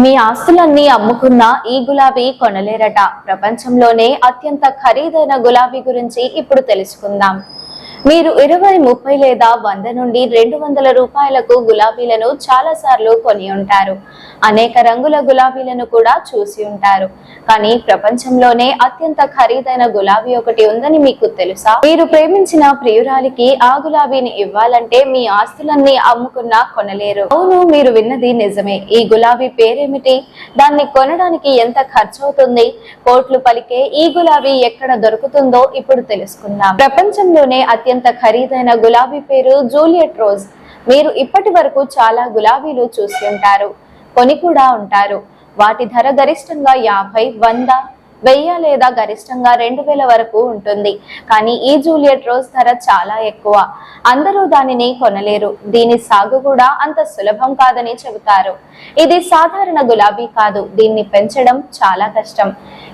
మీ ఆస్తులన్నీ అమ్ముకున్న ఈ గులాబీ కొనలేరట. ప్రపంచంలోనే అత్యంత ఖరీదైన గులాబీ గురించి ఇప్పుడు తెలుసుకుందాం. మీరు 20, 30 లేదా 100 నుండి 200 రూపాయలకు గులాబీలను చాలా సార్లు కొని ఉంటారు. అనేక రంగుల గులాబీలను కూడా చూసి ఉంటారు. కానీ ప్రపంచంలోనే అత్యంత ఖరీదైన గులాబీ ఒకటి ఉందని మీకు తెలుసా? మీరు ప్రేమించిన ప్రియురాలికి ఆ గులాబీని ఇవ్వాలంటే మీ ఆస్తులన్నీ అమ్ముకున్నా కొనలేరు. అవును, మీరు విన్నది నిజమే. ఈ గులాబీ పేరేమిటి? దాన్ని కొనడానికి ఎంత ఖర్చు అవుతుంది? కోట్లు పలికే ఈ గులాబీ ఎక్కడ దొరుకుతుందో ఇప్పుడు తెలుసుకుందాం. ప్రపంచంలోనే అత్యంత ఖరీదైన గులాబీ పేరు జూలియట్ రోజ్. మీరు ఇప్పటి వరకు చాలా గులాబీలు చూసి ఉంటారు, కొని కూడా ఉంటారు. వాటి ధర గరిష్టంగా 50, 100, 1000 లేదా గరిష్టంగా 2000 వరకు ఉంటుంది. కానీ ఈ జూలియట్ రోజ్ ధర చాలా ఎక్కువ. అందరూ దానిని కొనలేరు. దీని సాగు కూడా అంత సులభం కాదని చెబుతారు. ఇది సాధారణ గులాబీ కాదు. దీన్ని పెంచడం చాలా కష్టం.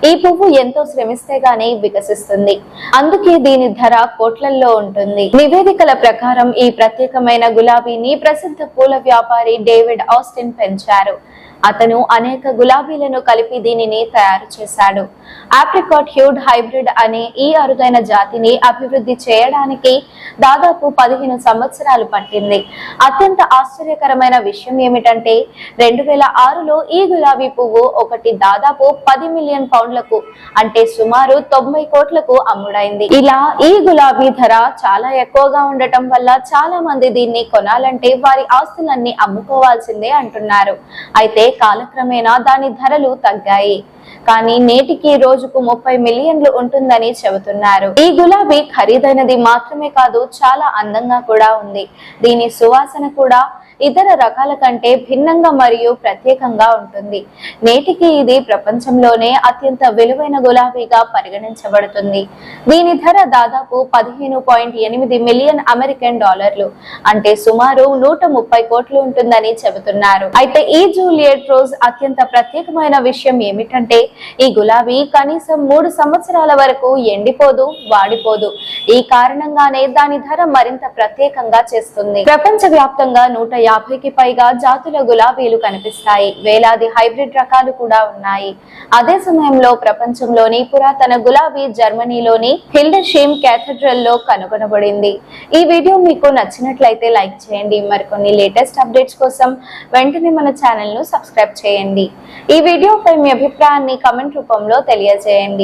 ఈ పువ్వు ఎంతో శ్రమిస్తే గానీ వికసిస్తుంది. అందుకే దీని ధర కోట్లల్లో ఉంటుంది. నివేదికల ప్రకారం ఈ ప్రత్యేకమైన గులాబీని ప్రసిద్ధ పూల వ్యాపారి డేవిడ్ ఆస్టిన్ పెంచారు. అతను అనేక గులాబీలను కలిపి దీనిని తయారు చేశాడు. ఆప్రికాట్ హ్యూడ్ హైబ్రిడ్ అనే ఈ అరుదైన జాతిని అభివృద్ధి చేయడానికి దాదాపు 15 సంవత్సరాలు పట్టింది. అత్యంత ఆశ్చర్యకరమైన విషయం ఏమిటంటే 2006లో ఈ గులాబీ పువ్వు ఒకటి దాదాపు 10 మిలియన్ పౌండ్లకు, అంటే సుమారు 90 కోట్లకు అమ్ముడైంది. ఇలా ఈ గులాబీ ధర చాలా ఎక్కువగా ఉండటం వల్ల చాలా మంది దీన్ని కొనాలంటే వారి ఆస్తులన్నీ అమ్ముకోవాల్సిందే అంటున్నారు. అయితే కాలక్రమేణా దాని ధరలు తగ్గాయి. కానీ నేటికి రోజుకు 30 మిలియన్లు ఉంటుందని చెబుతున్నారు. ఈ గులాబీ ఖరీదైనది మాత్రమే కాదు, చాలా అందంగా కూడా ఉంది. దీని సువాసన కూడా ఇతర రకాల కంటే భిన్నంగా మరియు ప్రత్యేకంగా ఉంటుంది. నేటికి ఇది ప్రపంచంలోనే అత్యంత విలువైన గులాబీగా పరిగణించబడుతుంది. దీని ధర దాదాపు 15.8 మిలియన్ అమెరికన్ డాలర్లు, అంటే సుమారు 130 కోట్లు ఉంటుందని చెబుతున్నారు. అయితే ఈ జూలియట్ రోజ్ అత్యంత ప్రత్యేకమైన విషయం ఏమిటంటే ఈ గులాబీ కనీసం 3 సంవత్సరాల వరకు ఎండిపోదు, వాడిపోదు. ఈ కారణంగానే దాని ధర మరింత ప్రత్యేకంగా చేస్తుంది. ప్రపంచ వ్యాప్తంగా 150కి పైగా జాతుల గులాబీలు కనిపిస్తాయి. వేలాది హైబ్రిడ్ రకాలు కూడా ఉన్నాయి. అదే సమయంలో ప్రపంచంలోని పురాతన గులాబీ జర్మనీలోని హిల్డర్షీమ్ క్యాథడ్రల్ లో కనుగొనబడింది. ఈ వీడియో మీకు నచ్చినట్లయితే లైక్ చేయండి. మరికొన్ని లేటెస్ట్ అప్డేట్స్ కోసం వెంటనే మన ఛానల్ ను సబ్స్క్రైబ్ చేయండి. ఈ వీడియోపై మీ అభిప్రాయాన్ని కామెంట్ రూపంలో తెలియజేయండి.